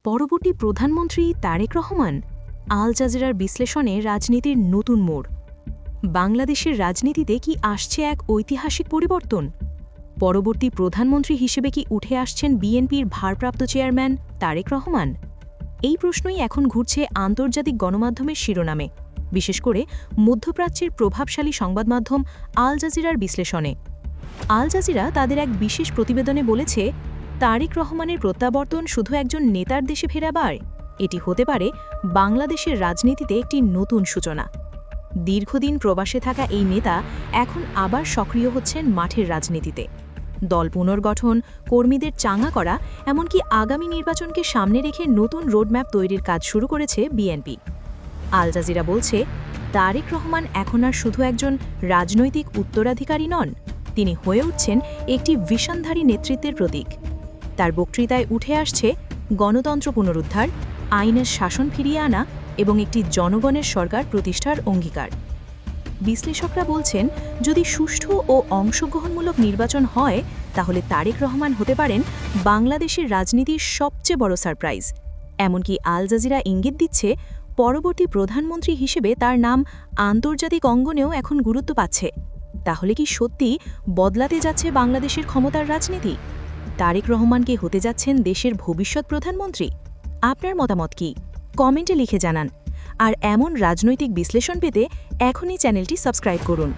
পরবর্তী প্রধানমন্ত্রী তারেক রহমান আল জাজিরার বিশ্লেষণে রাজনীতির নতুন মোড়। বাংলাদেশের রাজনীতিতে কি আসছে এক ঐতিহাসিক পরিবর্তন? পরবর্তী প্রধানমন্ত্রী হিসেবে কি উঠে আসছেন বিএনপির ভারপ্রাপ্ত চেয়ারম্যান তারেক রহমান? এই প্রশ্নই এখন ঘুরছে আন্তর্জাতিক গণমাধ্যমের শিরোনামে, বিশেষ করে মধ্যপ্রাচ্যের প্রভাবশালী সংবাদমাধ্যম আল জাজিরার বিশ্লেষণে। আল জাজিরা তাদের এক বিশেষ প্রতিবেদনে বলেছে, তারেক রহমানের প্রত্যাবর্তন শুধু একজন নেতার দেশে ফেরাবার, এটি হতে পারে বাংলাদেশের রাজনীতিতে একটি নতুন সূচনা। দীর্ঘদিন প্রবাসে থাকা এই নেতা এখন আবার সক্রিয় হচ্ছেন মাঠের রাজনীতিতে। দল পুনর্গঠন, কর্মীদের চাঙা করা, এমনকি আগামী নির্বাচনকে সামনে রেখে নতুন রোডম্যাপ তৈরির কাজ শুরু করেছে বিএনপি। আল জাজিরা বলছে, তারেক রহমান এখন আর শুধু একজন রাজনৈতিক উত্তরাধিকারী নন, তিনি হয়ে উঠছেন একটি ভিশনধারী নেতৃত্বের প্রতীক। তার বক্তৃতায় উঠে আসছে গণতন্ত্র পুনরুদ্ধার, আইনের শাসন ফিরিয়ে আনা এবং একটি জনগণের সরকার প্রতিষ্ঠার অঙ্গীকার। বিশ্লেষকরা বলছেন, যদি সুষ্ঠু ও অংশগ্রহণমূলক নির্বাচন হয়, তাহলে তারেক রহমান হতে পারেন বাংলাদেশের রাজনীতির সবচেয়ে বড় সারপ্রাইজ। এমনকি আল জাজিরা ইঙ্গিত দিচ্ছে, পরবর্তী প্রধানমন্ত্রী হিসেবে তার নাম আন্তর্জাতিক অঙ্গনেও এখন গুরুত্ব পাচ্ছে। তাহলে কি সত্যি বদলাতে যাচ্ছে বাংলাদেশের ক্ষমতার রাজনীতি? তারেক রহমান কি হতে যাচ্ছেন দেশের ভবিষ্যৎ প্রধানমন্ত্রী? আপনার মতামত কি? কমেন্টে লিখে জানান। আর এমন রাজনৈতিক বিশ্লেষণ পেতে এখনই চ্যানেলটি সাবস্ক্রাইব করুন।